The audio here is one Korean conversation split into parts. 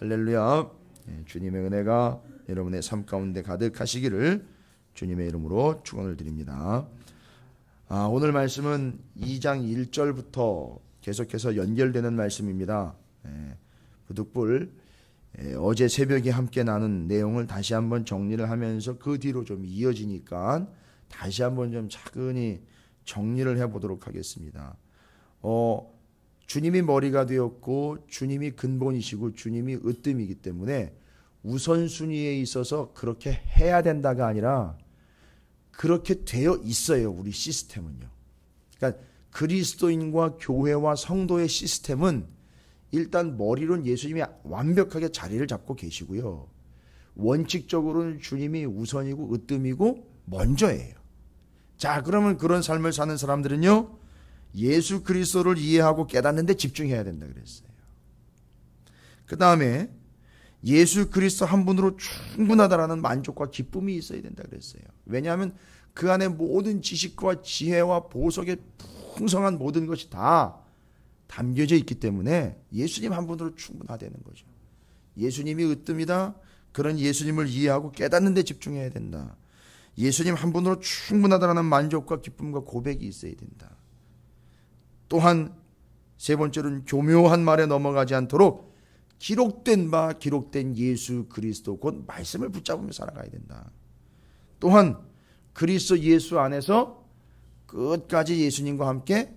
할렐루야. 주님의 은혜가 여러분의 삶 가운데 가득하시기를 주님의 이름으로 축원을 드립니다. 오늘 말씀은 2장 1절부터 계속해서 연결되는 말씀입니다. 부득불 어제 새벽에 함께 나눈 내용을 다시 한번 정리를 하면서 그 뒤로 좀 이어지니까 다시 한번 좀 차근히 정리를 해보도록 하겠습니다. 주님이 머리가 되었고 주님이 근본이시고 주님이 으뜸이기 때문에 우선순위에 있어서 그렇게 해야 된다가 아니라 그렇게 되어 있어요. 우리 시스템은요. 그러니까 그리스도인과 교회와 성도의 시스템은 일단 머리로는 예수님이 완벽하게 자리를 잡고 계시고요. 원칙적으로는 주님이 우선이고 으뜸이고 먼저예요. 자, 그러면 그런 삶을 사는 사람들은요, 예수 그리스도를 이해하고 깨닫는 데 집중해야 된다 그랬어요. 그 다음에 예수 그리스도 한 분으로 충분하다라는 만족과 기쁨이 있어야 된다 그랬어요. 왜냐하면 그 안에 모든 지식과 지혜와 보석의 풍성한 모든 것이 다 담겨져 있기 때문에 예수님 한 분으로 충분하다는 거죠. 예수님이 으뜸이다. 그런 예수님을 이해하고 깨닫는 데 집중해야 된다. 예수님 한 분으로 충분하다라는 만족과 기쁨과 고백이 있어야 된다. 또한 세 번째로는 교묘한 말에 넘어가지 않도록 기록된 예수 그리스도 곧 말씀을 붙잡으며 살아가야 된다. 또한 그리스도 예수 안에서 끝까지 예수님과 함께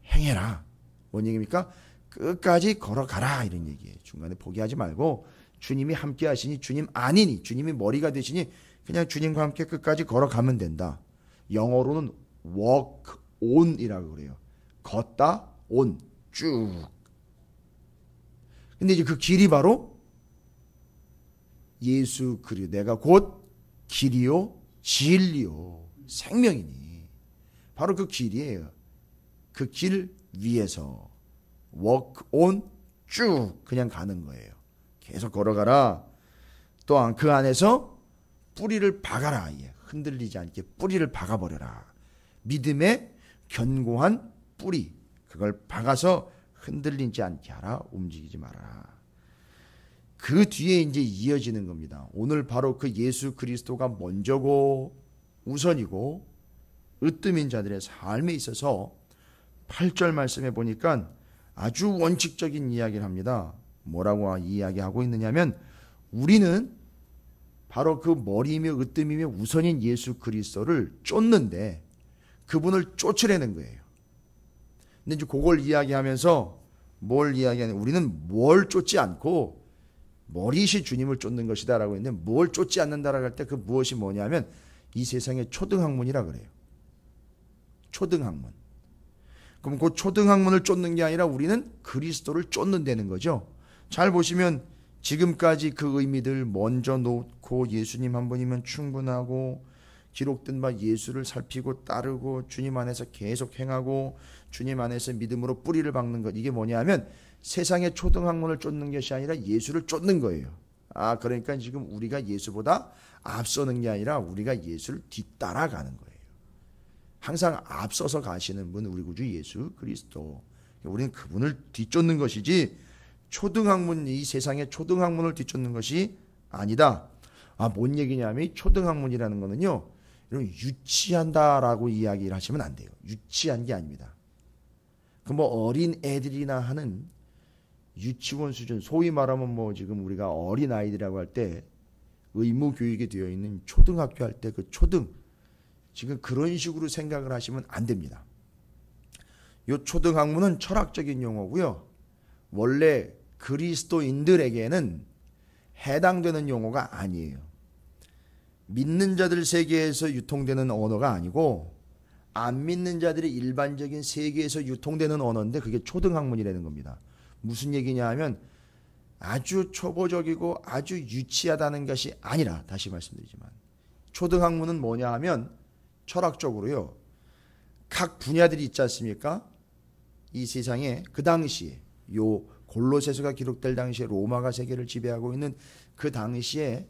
행해라. 뭔 얘기입니까? 끝까지 걸어가라 이런 얘기예요. 중간에 포기하지 말고 주님이 함께 하시니 주님 아니니 주님이 머리가 되시니 그냥 주님과 함께 끝까지 걸어가면 된다. 영어로는 walk on이라고 그래요. 걷다 on 쭉. 근데 이제 그 길이 바로 예수 그리스도 내가 곧 길이요 진리요 생명이니 바로 그 길이에요. 그 길 위에서 walk on 쭉 그냥 가는 거예요. 계속 걸어가라. 또한 그 안에서 뿌리를 박아라. 흔들리지 않게 뿌리를 박아버려라. 믿음의 견고한 뿌리 그걸 박아서 흔들리지 않게 하라. 움직이지 마라. 그 뒤에 이제 이어지는 겁니다. 오늘 바로 그 예수 그리스도가 먼저고 우선이고 으뜸인 자들의 삶에 있어서 8절 말씀해 보니까 아주 원칙적인 이야기를 합니다. 뭐라고 이야기하고 있느냐면 우리는 바로 그 머리이며 으뜸이며 우선인 예수 그리스도를 쫓는데 그분을 쫓으려는 거예요. 근데 이제 그걸 이야기하면서 뭘 이야기하냐? 우리는 뭘 쫓지 않고 머리이신 주님을 쫓는 것이다 라고 했는데 뭘 쫓지 않는다라고 할 때 그 무엇이 뭐냐면 이 세상의 초등학문이라 그래요. 초등학문. 그럼 그 초등학문을 쫓는 게 아니라 우리는 그리스도를 쫓는다는 거죠. 잘 보시면 지금까지 그 의미들 먼저 놓고 예수님 한 분이면 충분하고 기록된 바 예수를 살피고 따르고 주님 안에서 계속 행하고 주님 안에서 믿음으로 뿌리를 박는 것 이게 뭐냐면 세상의 초등학문을 쫓는 것이 아니라 예수를 쫓는 거예요. 그러니까 지금 우리가 예수보다 앞서는 게 아니라 우리가 예수를 뒤따라가는 거예요. 항상 앞서서 가시는 분 우리 구주 예수 그리스도. 우리는 그분을 뒤쫓는 것이지 초등학문 이 세상의 초등학문을 뒤쫓는 것이 아니다. 뭔 얘기냐면 이 초등학문이라는 거는요. 이런 유치한다라고 이야기를 하시면 안 돼요. 유치한 게 아닙니다. 그 어린 애들이나 하는 유치원 수준 소위 말하면 지금 우리가 어린 아이들이라고 할 때 의무 교육이 되어 있는 초등학교 할 때 그 초등 지금 그런 식으로 생각을 하시면 안 됩니다. 이 초등학문은 철학적인 용어고요. 원래 그리스도인들에게는 해당되는 용어가 아니에요. 믿는 자들 세계에서 유통되는 언어가 아니고 안 믿는 자들의 일반적인 세계에서 유통되는 언어인데 그게 초등학문이라는 겁니다. 무슨 얘기냐 하면 아주 초보적이고 아주 유치하다는 것이 아니라 다시 말씀드리지만 초등학문은 뭐냐 하면 철학적으로요. 각 분야들이 있지 않습니까? 이 세상에 그 당시에 요 골로새서가 기록될 당시에 로마가 세계를 지배하고 있는 그 당시에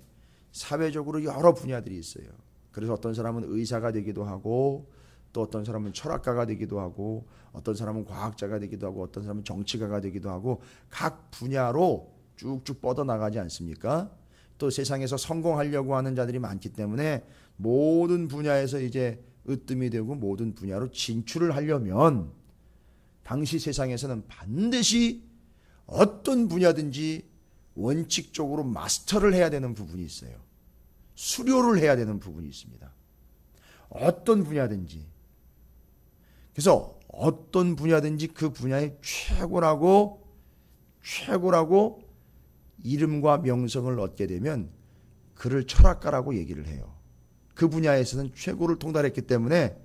사회적으로 여러 분야들이 있어요. 그래서 어떤 사람은 의사가 되기도 하고 또 어떤 사람은 철학가가 되기도 하고 어떤 사람은 과학자가 되기도 하고 어떤 사람은 정치가가 되기도 하고 각 분야로 쭉쭉 뻗어나가지 않습니까? 또 세상에서 성공하려고 하는 자들이 많기 때문에 모든 분야에서 이제 으뜸이 되고 모든 분야로 진출을 하려면 당시 세상에서는 반드시 어떤 분야든지 원칙적으로 마스터를 해야 되는 부분이 있어요. 수료를 해야 되는 부분이 있습니다. 어떤 분야든지. 그래서 어떤 분야든지 그 분야의 최고라고 이름과 명성을 얻게 되면 그를 철학가라고 얘기를 해요. 그 분야에서는 최고를 통달했기 때문에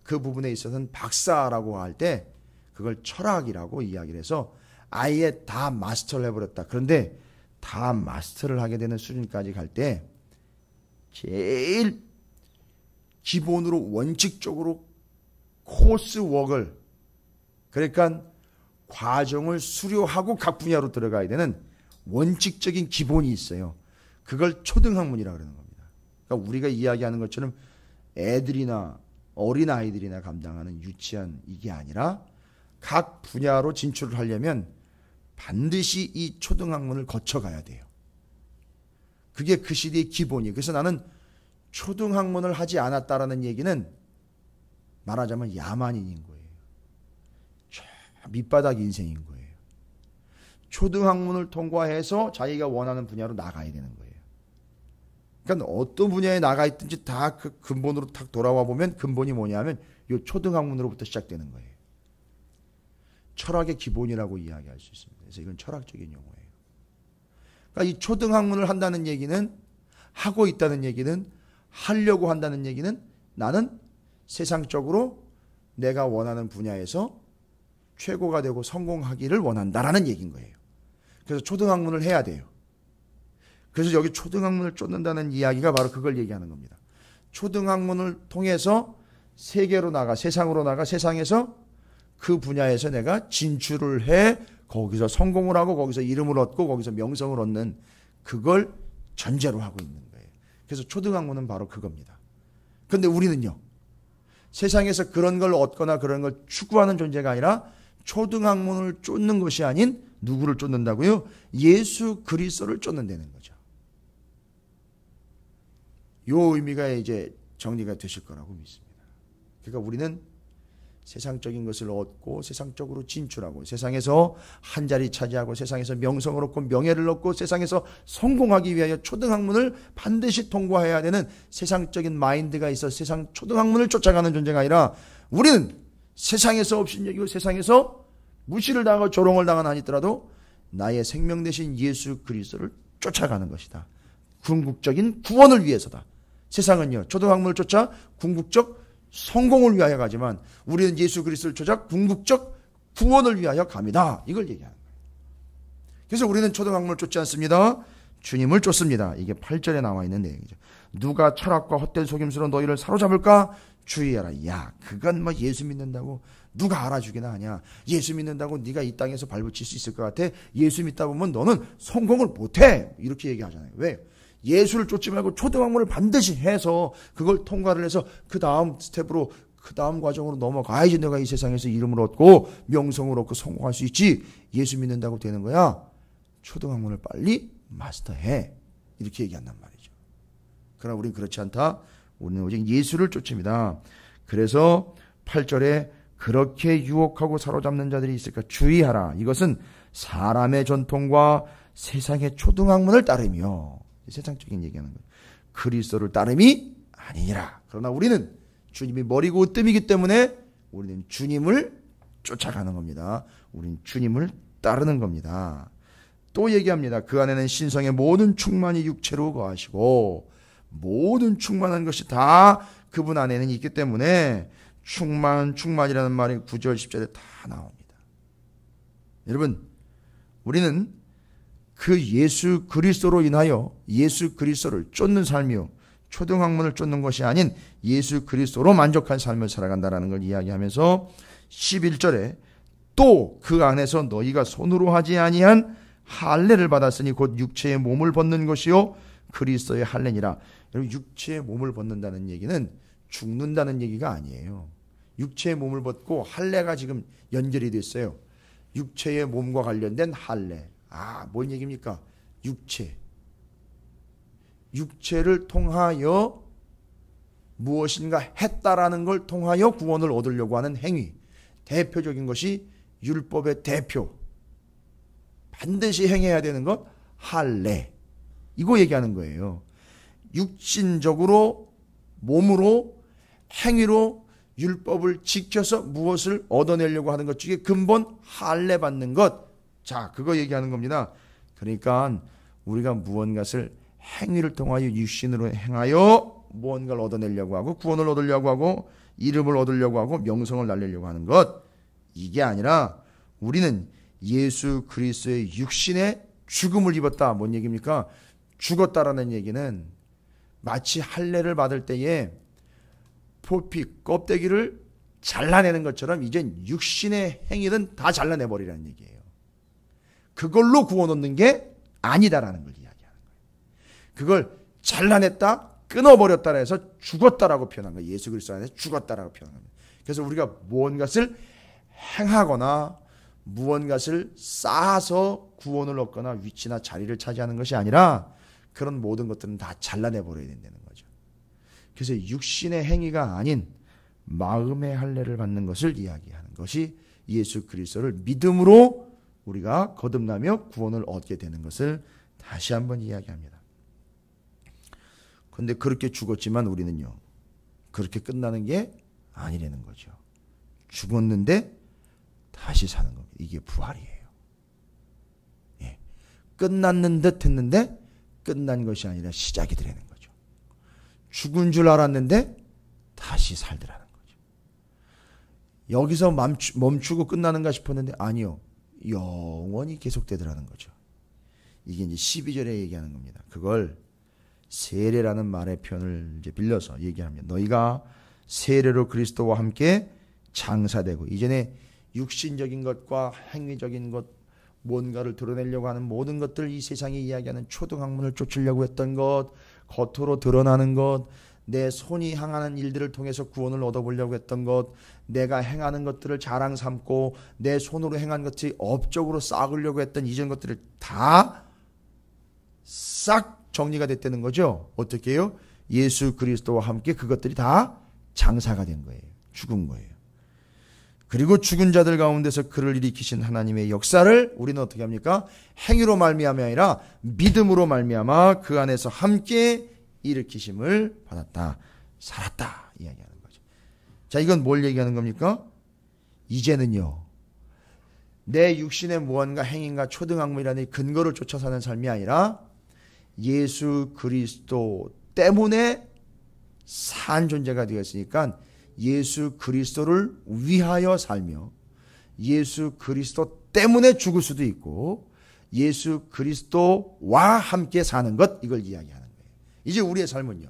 그 부분에 있어서는 박사라고 할 때 그걸 철학이라고 이야기를 해서 아예 다 마스터를 해버렸다. 그런데 다 마스터를 하게 되는 수준까지 갈 때 제일 기본으로 원칙적으로 코스웍을, 그러니까 과정을 수료하고 각 분야로 들어가야 되는 원칙적인 기본이 있어요. 그걸 초등학문이라고 그러는 겁니다. 그러니까 우리가 이야기하는 것처럼 애들이나 어린아이들이나 감당하는 유치한 이게 아니라 각 분야로 진출을 하려면 반드시 이 초등학문을 거쳐가야 돼요. 그게 그 시대의 기본이에요. 그래서 나는 초등학문을 하지 않았다라는 얘기는 말하자면 야만인인 거예요. 밑바닥 인생인 거예요. 초등학문을 통과해서 자기가 원하는 분야로 나가야 되는 거예요. 그러니까 어떤 분야에 나가 있든지 다 그 근본으로 탁 돌아와 보면 근본이 뭐냐면 이 초등학문으로부터 시작되는 거예요. 철학의 기본이라고 이야기할 수 있습니다. 그래서 이건 철학적인 용어예요. 그러니까 이 초등학문을 한다는 얘기는, 하고 있다는 얘기는, 하려고 한다는 얘기는 나는 세상적으로 내가 원하는 분야에서 최고가 되고 성공하기를 원한다라는 얘기인 거예요. 그래서 초등학문을 해야 돼요. 그래서 여기 초등학문을 쫓는다는 이야기가 바로 그걸 얘기하는 겁니다. 초등학문을 통해서 세계로 나가, 세상으로 나가, 세상에서 그 분야에서 내가 진출을 해 거기서 성공을 하고 거기서 이름을 얻고 거기서 명성을 얻는, 그걸 전제로 하고 있는 거예요. 그래서 초등학문은 바로 그겁니다. 그런데 우리는요, 세상에서 그런 걸 얻거나 그런 걸 추구하는 존재가 아니라 초등학문을 쫓는 것이 아닌 누구를 쫓는다고요? 예수 그리스도를 쫓는다는 거죠. 이 의미가 이제 정리가 되실 거라고 믿습니다. 그러니까 우리는 세상적인 것을 얻고 세상적으로 진출하고 세상에서 한 자리 차지하고 세상에서 명성을 얻고 명예를 얻고 세상에서 성공하기 위하여 초등학문을 반드시 통과해야 되는 세상적인 마인드가 있어 세상 초등학문을 쫓아가는 존재가 아니라 우리는 세상에서 업신여기고 세상에서 무시를 당하고 조롱을 당하나 아니더라도 나의 생명 되신 예수 그리스도를 쫓아가는 것이다. 궁극적인 구원을 위해서다. 세상은요, 초등학문을 쫓아 궁극적 성공을 위하여 가지만 우리는 예수 그리스도를 쫓아 궁극적 구원을 위하여 갑니다. 이걸 얘기하는 거예요. 그래서 우리는 초등학문을 쫓지 않습니다. 주님을 쫓습니다. 이게 8절에 나와 있는 내용이죠. 누가 철학과 헛된 속임수로 너희를 사로잡을까? 주의하라. 야, 그건 뭐 예수 믿는다고 누가 알아주기나 하냐. 예수 믿는다고 네가 이 땅에서 발붙일 수 있을 것 같아? 예수 믿다 보면 너는 성공을 못해. 이렇게 얘기하잖아요. 왜? 예수를 쫓지 말고 초등학문을 반드시 해서 그걸 통과를 해서 그 다음 스텝으로 그 다음 과정으로 넘어가야지 내가 이 세상에서 이름을 얻고 명성을 얻고 성공할 수 있지. 예수 믿는다고 되는 거야. 초등학문을 빨리 마스터해. 이렇게 얘기한단 말이죠. 그러나 우리는 그렇지 않다. 우리는 오직 예수를 쫓습니다. 그래서 8절에 그렇게 유혹하고 사로잡는 자들이 있을까 주의하라. 이것은 사람의 전통과 세상의 초등학문을 따르며, 세상적인 얘기하는 거예요. 그리스도를 따름이 아니니라. 그러나 우리는 주님이 머리고 으뜸이기 때문에 우리는 주님을 쫓아가는 겁니다. 우리는 주님을 따르는 겁니다. 또 얘기합니다. 그 안에는 신성의 모든 충만이 육체로 거하시고, 모든 충만한 것이 다 그분 안에는 있기 때문에 충만이라는 말이 9절 10절에 다 나옵니다. 여러분, 우리는 그 예수 그리스도로 인하여 예수 그리스도를 쫓는 삶이요, 초등학문을 쫓는 것이 아닌 예수 그리스도로 만족한 삶을 살아간다는 걸 이야기하면서 11절에 또 그 안에서 너희가 손으로 하지 아니한 할례를 받았으니 곧 육체의 몸을 벗는 것이요 그리스도의 할례니라. 여러분, 육체의 몸을 벗는다는 얘기는 죽는다는 얘기가 아니에요. 육체의 몸을 벗고 할례가 지금 연결이 됐어요. 육체의 몸과 관련된 할례. 뭔 얘기입니까? 육체를 통하여 무엇인가 했다라는 걸 통하여 구원을 얻으려고 하는 행위. 대표적인 것이 율법의 대표. 반드시 행해야 되는 것, 할례. 이거 얘기하는 거예요. 육신적으로, 몸으로, 행위로 율법을 지켜서 무엇을 얻어내려고 하는 것 중에 근본 할례 받는 것. 자, 그거 얘기하는 겁니다. 그러니까 우리가 무언가를 행위를 통하여 육신으로 행하여 무언가를 얻어내려고 하고 구원을 얻으려고 하고 이름을 얻으려고 하고 명성을 날리려고 하는 것, 이게 아니라 우리는 예수 그리스도의 육신의 죽음을 입었다. 뭔 얘기입니까? 죽었다라는 얘기는 마치 할례를 받을 때에 포피 껍데기를 잘라내는 것처럼 이젠 육신의 행위는 다 잘라내버리라는 얘기예요. 그걸로 구원 얻는 게 아니다라는 걸 이야기하는 거예요. 그걸 잘라냈다, 끊어버렸다 해서 죽었다라고 표현한 거예요. 예수 그리스도 안에서 죽었다라고 표현한 겁니다. 그래서 우리가 무언가를 행하거나 무언가를 쌓아서 구원을 얻거나 위치나 자리를 차지하는 것이 아니라 그런 모든 것들은 다 잘라내버려야 된다는 거죠. 그래서 육신의 행위가 아닌 마음의 할례를 받는 것을 이야기하는 것이 예수 그리스도를 믿음으로 우리가 거듭나며 구원을 얻게 되는 것을 다시 한번 이야기합니다. 그런데 그렇게 죽었지만 우리는요, 그렇게 끝나는 게 아니라는 거죠. 죽었는데 다시 사는 겁니다. 이게 부활이에요. 예. 끝났는 듯 했는데 끝난 것이 아니라 시작이 되는 거죠. 죽은 줄 알았는데 다시 살더라는 거죠. 여기서 멈추고 끝나는가 싶었는데 아니요. 영원히 계속되더라는 거죠. 이게 이제 12절에 얘기하는 겁니다. 그걸 세례라는 말의 표현을 이제 빌려서 얘기합니다. 너희가 세례로 그리스도와 함께 장사되고, 이전에 육신적인 것과 행위적인 것, 뭔가를 드러내려고 하는 모든 것들, 이 세상이 이야기하는 초등학문을 쫓으려고 했던 것, 겉으로 드러나는 것, 내 손이 향하는 일들을 통해서 구원을 얻어보려고 했던 것, 내가 행하는 것들을 자랑 삼고 내 손으로 행한 것이 업적으로 쌓으려고 했던 이전 것들을 다 싹 정리가 됐다는 거죠. 어떻게 해요? 예수 그리스도와 함께 그것들이 다 장사가 된 거예요. 죽은 거예요. 그리고 죽은 자들 가운데서 그를 일으키신 하나님의 역사를 우리는 어떻게 합니까? 행위로 말미암이 아니라 믿음으로 말미암아 그 안에서 함께 일으키심을 받았다. 살았다. 이야기하는 거죠. 자, 이건 뭘 얘기하는 겁니까? 이제는요, 내 육신의 무언가 행위가 초등학문이라는 근거를 쫓아 사는 삶이 아니라 예수 그리스도 때문에 산 존재가 되었으니까 예수 그리스도를 위하여 살며 예수 그리스도 때문에 죽을 수도 있고 예수 그리스도와 함께 사는 것, 이걸 이야기하는 거예요. 이제 우리의 삶은요,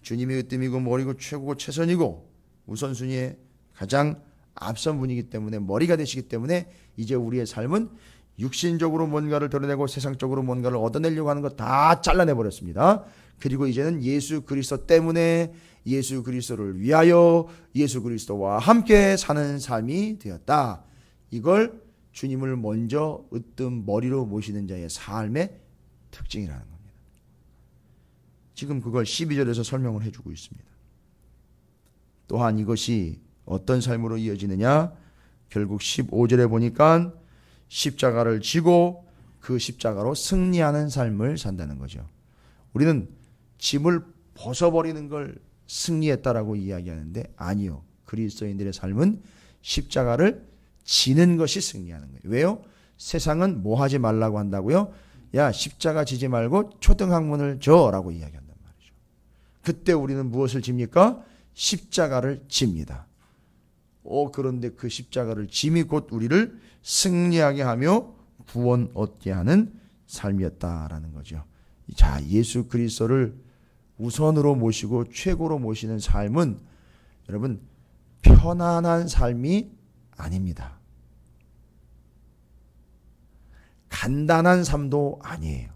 주님이 으뜸이고 머리고 최고고 최선이고 우선순위에 가장 앞선 분이기 때문에, 머리가 되시기 때문에 이제 우리의 삶은 육신적으로 뭔가를 드러내고 세상적으로 뭔가를 얻어내려고 하는 것 다 잘라내버렸습니다. 그리고 이제는 예수 그리스도 때문에 예수 그리스도를 위하여 예수 그리스도와 함께 사는 삶이 되었다. 이걸 주님을 먼저 으뜸 머리로 모시는 자의 삶의 특징이라는 겁니다. 지금 그걸 12절에서 설명을 해주고 있습니다. 또한 이것이 어떤 삶으로 이어지느냐? 결국 15절에 보니까 십자가를 지고 그 십자가로 승리하는 삶을 산다는 거죠. 우리는 짐을 벗어버리는 걸 승리했다라고 이야기하는데 아니요. 그리스도인들의 삶은 십자가를 지는 것이 승리하는 거예요. 왜요? 세상은 뭐 하지 말라고 한다고요? 야, 십자가 지지 말고 초등학문을 져라고 이야기한단 말이죠. 그때 우리는 무엇을 집니까? 십자가를 집니다. 그런데 그 십자가를 짐이 곧 우리를 승리하게 하며 구원 얻게 하는 삶이었다라는 거죠. 자, 예수 그리스도를 우선으로 모시고 최고로 모시는 삶은 여러분 편안한 삶이 아닙니다. 간단한 삶도 아니에요.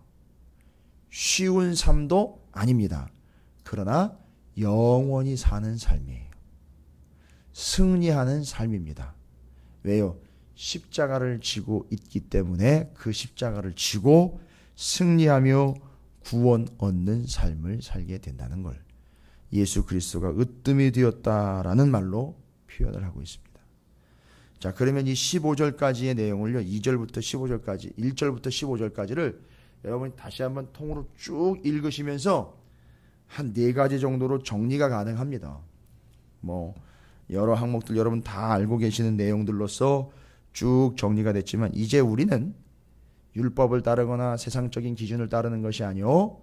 쉬운 삶도 아닙니다. 그러나 영원히 사는 삶이에요. 승리하는 삶입니다. 왜요? 십자가를 지고 있기 때문에 그 십자가를 지고 승리하며 구원 얻는 삶을 살게 된다는 걸 예수 그리스도가 으뜸이 되었다라는 말로 표현을 하고 있습니다. 자, 그러면 이 15절까지의 내용을요, 2절부터 15절까지, 1절부터 15절까지를 여러분이 다시 한번 통으로 쭉 읽으시면서 한 4가지 정도로 정리가 가능합니다. 뭐 여러 항목들 여러분 다 알고 계시는 내용들로서 쭉 정리가 됐지만, 이제 우리는 율법을 따르거나 세상적인 기준을 따르는 것이 아니요,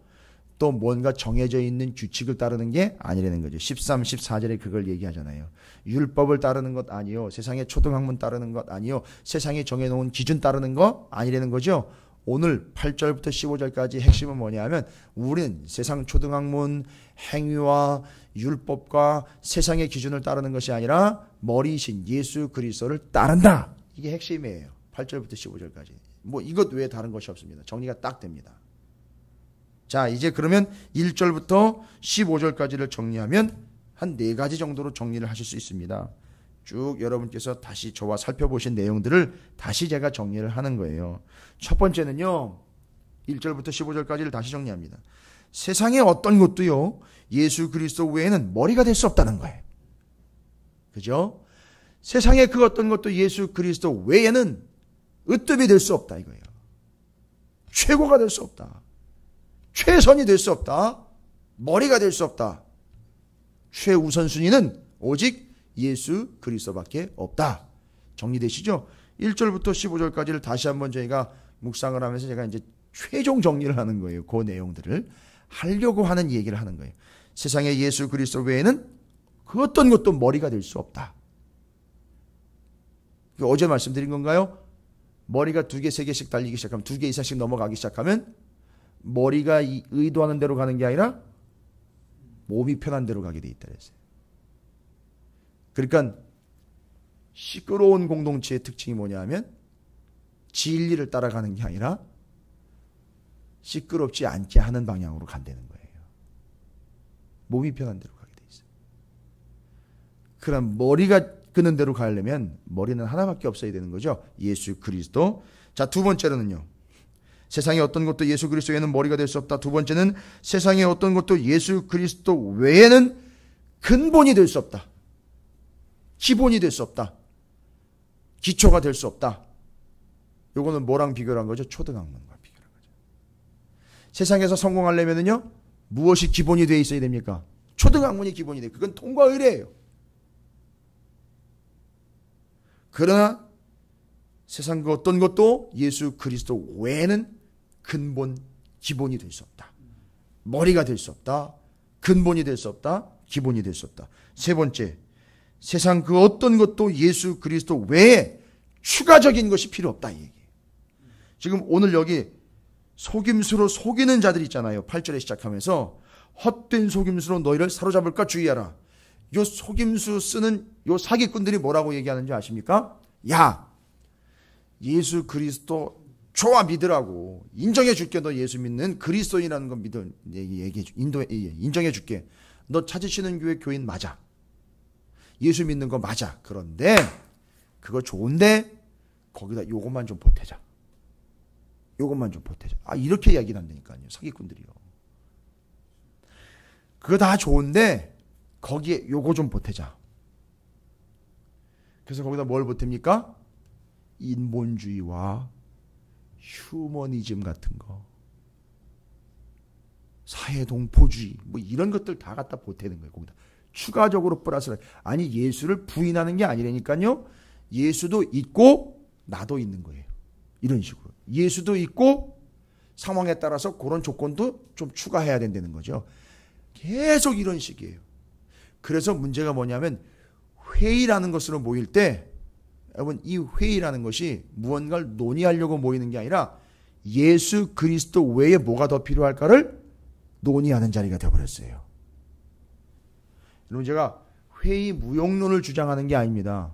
또 뭔가 정해져 있는 규칙을 따르는 게 아니라는 거죠. 13, 14절에 그걸 얘기하잖아요. 율법을 따르는 것 아니요, 세상의 초등학문 따르는 것 아니요, 세상이 정해놓은 기준 따르는 것 아니라는 거죠. 오늘 8절부터 15절까지 핵심은 뭐냐면, 우리는 세상 초등학문, 행위와 율법과 세상의 기준을 따르는 것이 아니라 머리이신 예수 그리스도를 따른다. 이게 핵심이에요. 8절부터 15절까지. 뭐 이것 외에 다른 것이 없습니다. 정리가 딱 됩니다. 자, 이제 그러면 1절부터 15절까지를 정리하면 한 4가지 정도로 정리를 하실 수 있습니다. 쭉 여러분께서 다시 저와 살펴보신 내용들을 다시 제가 정리를 하는 거예요. 첫 번째는요, 1절부터 15절까지를 다시 정리합니다. 세상의 어떤 것도요, 예수 그리스도 외에는 머리가 될 수 없다는 거예요. 그죠? 세상의 그 어떤 것도 예수 그리스도 외에는 으뜸이 될 수 없다 이거예요. 최고가 될 수 없다. 최선이 될 수 없다. 머리가 될 수 없다. 최우선순위는 오직 예수 그리스도밖에 없다. 정리되시죠? 1절부터 15절까지를 다시 한번 저희가 묵상을 하면서 제가 이제 최종 정리를 하는 거예요. 그 내용들을 하려고 하는 얘기를 하는 거예요. 세상에 예수 그리스도 외에는 그 어떤 것도 머리가 될 수 없다. 어제 말씀드린 건가요? 머리가 2개, 3개씩 달리기 시작하면, 2개 이상씩 넘어가기 시작하면 머리가 의도하는 대로 가는 게 아니라 몸이 편한 대로 가게 돼 있다 그랬어요. 그러니까 시끄러운 공동체의 특징이 뭐냐면 진리를 따라가는 게 아니라 시끄럽지 않게 하는 방향으로 간다는 거예요. 몸이 편한 대로 가게 돼 있어요. 그럼 머리가 끄는 대로 가려면 머리는 하나밖에 없어야 되는 거죠. 예수 그리스도. 자, 두 번째로는요, 세상의 어떤 것도 예수 그리스도 외에는 머리가 될 수 없다. 두 번째는 세상의 어떤 것도 예수 그리스도 외에는 근본이 될 수 없다. 기본이 될 수 없다. 기초가 될 수 없다. 요거는 뭐랑 비교한 거죠? 초등학문과 비교한 거죠. 세상에서 성공하려면요, 무엇이 기본이 되어 있어야 됩니까? 초등학문이 기본이 돼요. 그건 통과 의례예요. 그러나 세상 그 어떤 것도 예수 그리스도 외에는 근본, 기본이 될 수 없다. 머리가 될 수 없다. 근본이 될 수 없다. 기본이 될 수 없다. 세 번째, 세상 그 어떤 것도 예수 그리스도 외에 추가적인 것이 필요 없다 이 얘기예요. 지금 오늘 여기 속임수로 속이는 자들이 있잖아요. 8절에 시작하면서 헛된 속임수로 너희를 사로잡을까 주의하라. 요 속임수 쓰는 요 사기꾼들이 뭐라고 얘기하는지 아십니까? 야, 예수 그리스도 좋아 믿으라고, 인정해 줄게. 너 예수 믿는 그리스도인이라는 거 믿어, 인정해 줄게. 너 찾으시는 교회 교인 맞아. 예수 믿는 거 맞아. 그런데 그거 좋은데 거기다 요것만 좀 보태자. 요것만 좀 보태자. 아, 이렇게 이야기를 한다니까요. 사기꾼들이요. 그거 다 좋은데 거기에 요거 좀 보태자. 그래서 거기다 뭘 보탭니까? 인본주의와 휴머니즘 같은 거, 사회동포주의, 뭐 이런 것들 다 갖다 보태는 거예요. 거기다 추가적으로 플러스를. 아니, 예수를 부인하는 게 아니라니까요. 예수도 있고 나도 있는 거예요. 이런 식으로 예수도 있고 상황에 따라서 그런 조건도 좀 추가해야 된다는 거죠. 계속 이런 식이에요. 그래서 문제가 뭐냐면, 회의라는 것으로 모일 때, 여러분, 이 회의라는 것이 무언가를 논의하려고 모이는 게 아니라 예수 그리스도 외에 뭐가 더 필요할까를 논의하는 자리가 되어버렸어요. 여러분, 제가 회의 무용론을 주장하는 게 아닙니다.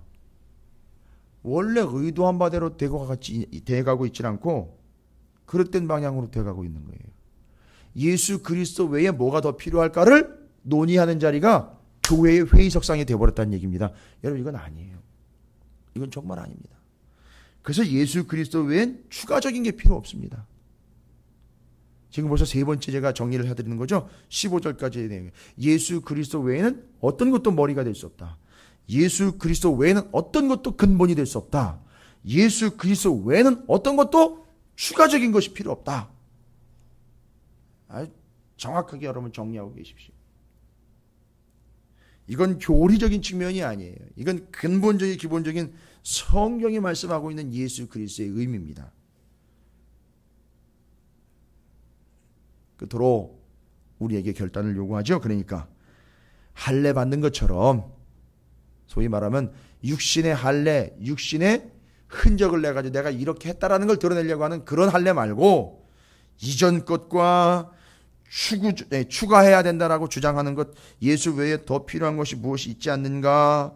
원래 의도한 바대로 돼가고 있지 않고 그릇된 방향으로 돼가고 있는 거예요. 예수 그리스도 외에 뭐가 더 필요할까를 논의하는 자리가 교회의 회의석상이 되어버렸다는 얘기입니다. 여러분, 이건 아니에요. 이건 정말 아닙니다. 그래서 예수 그리스도 외엔 추가적인 게 필요 없습니다. 지금 벌써 세 번째 제가 정리를 해드리는 거죠. 15절까지의 내용. 예수 그리스도 외에는 어떤 것도 머리가 될 수 없다. 예수 그리스도 외에는 어떤 것도 근본이 될 수 없다. 예수 그리스도 외에는 어떤 것도 추가적인 것이 필요 없다. 정확하게 여러분 정리하고 계십시오. 이건 교리적인 측면이 아니에요. 이건 근본적인 기본적인 성경이 말씀하고 있는 예수 그리스도의 의미입니다. 그토록 우리에게 결단을 요구하죠. 그러니까 할례 받는 것처럼 소위 말하면 육신의 할례, 육신의 흔적을 내가지고 내가 이렇게 했다라는 걸 드러내려고 하는 그런 할례 말고 이전 것과 추가해야 된다라고 주장하는 것, 예수 외에 더 필요한 것이 무엇이 있지 않는가,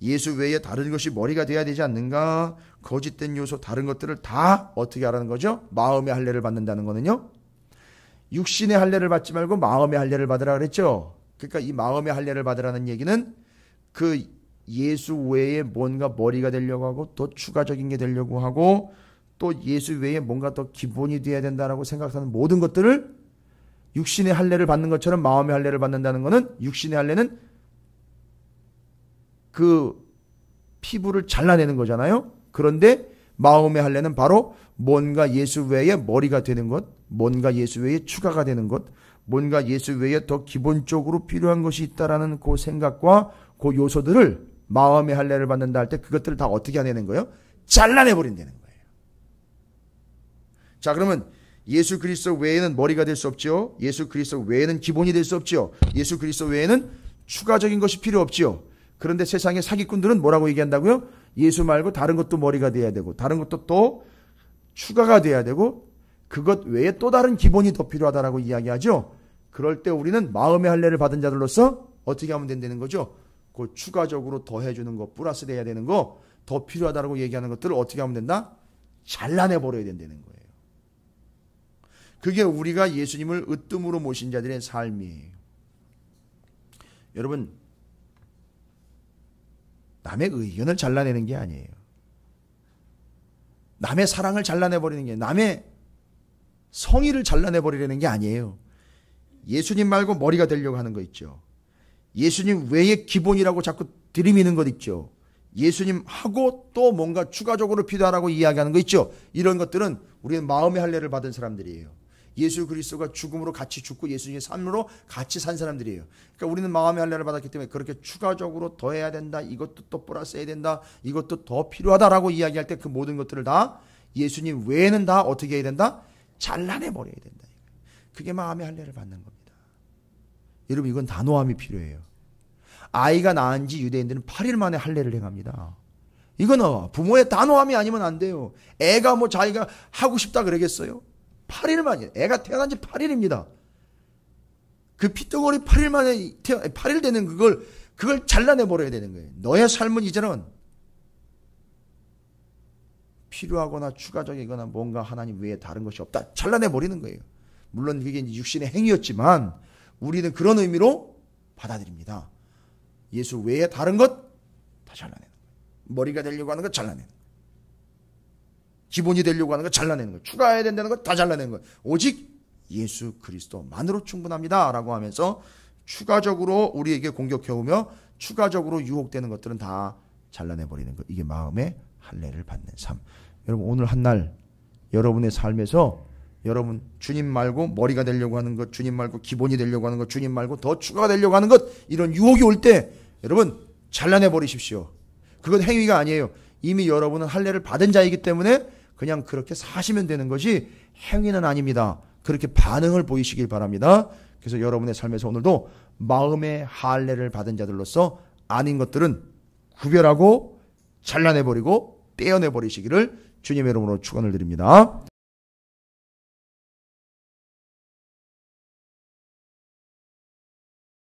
예수 외에 다른 것이 머리가 돼야 되지 않는가, 거짓된 요소 다른 것들을 다 어떻게 하라는 거죠? 마음의 할례를 받는다는 거는요, 육신의 할례를 받지 말고 마음의 할례를 받으라 그랬죠. 그러니까 이 마음의 할례를 받으라는 얘기는 그 예수 외에 뭔가 머리가 되려고 하고 또 추가적인 게 되려고 하고 또 예수 외에 뭔가 더 기본이 돼야 된다라고 생각하는 모든 것들을 육신의 할례를 받는 것처럼 마음의 할례를 받는다는 것은 육신의 할례는 그 피부를 잘라내는 거잖아요. 그런데 마음의 할례는 바로 뭔가 예수 외에 머리가 되는 것, 뭔가 예수 외에 추가가 되는 것, 뭔가 예수 외에 더 기본적으로 필요한 것이 있다라는 그 생각과 그 요소들을 마음의 할례를 받는다 할 때 그것들을 다 어떻게 해내는 거예요? 잘라내버린다는 거예요. 자, 그러면 예수 그리스도 외에는 머리가 될 수 없죠. 예수 그리스도 외에는 기본이 될 수 없죠. 예수 그리스도 외에는 추가적인 것이 필요 없죠. 그런데 세상의 사기꾼들은 뭐라고 얘기한다고요? 예수 말고 다른 것도 머리가 돼야 되고 다른 것도 또 추가가 돼야 되고 그것 외에 또 다른 기본이 더 필요하다라고 이야기하죠. 그럴 때 우리는 마음의 할례를 받은 자들로서 어떻게 하면 된다는 거죠? 그 추가적으로 더해주는 거, 플러스 돼야 되는 거, 더 필요하다라고 얘기하는 것들을 어떻게 하면 된다? 잘라내버려야 된다는 거예요. 그게 우리가 예수님을 으뜸으로 모신 자들의 삶이에요. 여러분, 남의 의견을 잘라내는 게 아니에요. 남의 사랑을 잘라내버리는 게, 남의 성의를 잘라내버리려는 게 아니에요. 예수님 말고 머리가 되려고 하는 거 있죠. 예수님 외의 기본이라고 자꾸 들이미는 것 있죠. 예수님하고 또 뭔가 추가적으로 필요하다고 이야기하는 거 있죠. 이런 것들은 우리는 마음의 할례를 받은 사람들이에요. 예수 그리스도가 죽음으로 같이 죽고 예수님의 삶으로 같이 산 사람들이에요. 그러니까 우리는 마음의 할례를 받았기 때문에 그렇게 추가적으로 더 해야 된다, 이것도 또 플러스 해야 된다, 이것도 더 필요하다라고 이야기할 때 그 모든 것들을 다 예수님 외에는 다 어떻게 해야 된다? 잘라내버려야 된다. 그게 마음의 할례를 받는 겁니다. 여러분, 이건 단호함이 필요해요. 아이가 낳은 지 유대인들은 8일 만에 할례를 행합니다. 이거는 부모의 단호함이 아니면 안 돼요. 애가 뭐 자기가 하고 싶다 그러겠어요? 8일 만이에요. 애가 태어난 지 8일입니다. 그 피덩어리 8일 만에 8일 되는 그걸 잘라내버려야 되는 거예요. 너의 삶은 이제는 필요하거나 추가적이거나 뭔가 하나님 외에 다른 것이 없다. 잘라내버리는 거예요. 물론 그게 육신의 행위였지만 우리는 그런 의미로 받아들입니다. 예수 외에 다른 것 다 잘라내는 거예요. 머리가 되려고 하는 것 잘라내는 거예요. 기본이 되려고 하는 것 잘라내는 거예요. 추가해야 된다는 것 다 잘라내는 거예요. 오직 예수 그리스도만으로 충분합니다 라고 하면서 추가적으로 우리에게 공격해오며 추가적으로 유혹되는 것들은 다 잘라내버리는 것. 이게 마음의 할례를 받는 삶. 여러분, 오늘 한날 여러분의 삶에서 여러분 주님 말고 머리가 되려고 하는 것, 주님 말고 기본이 되려고 하는 것, 주님 말고 더 추가가 되려고 하는 것, 이런 유혹이 올 때 여러분 잘라내버리십시오. 그건 행위가 아니에요. 이미 여러분은 할례를 받은 자이기 때문에 그냥 그렇게 사시면 되는 것이 행위는 아닙니다. 그렇게 반응을 보이시길 바랍니다. 그래서 여러분의 삶에서 오늘도 마음의 할례를 받은 자들로서 아닌 것들은 구별하고 잘라내버리고 떼어내버리시기를 주님의 이름으로 축원을 드립니다.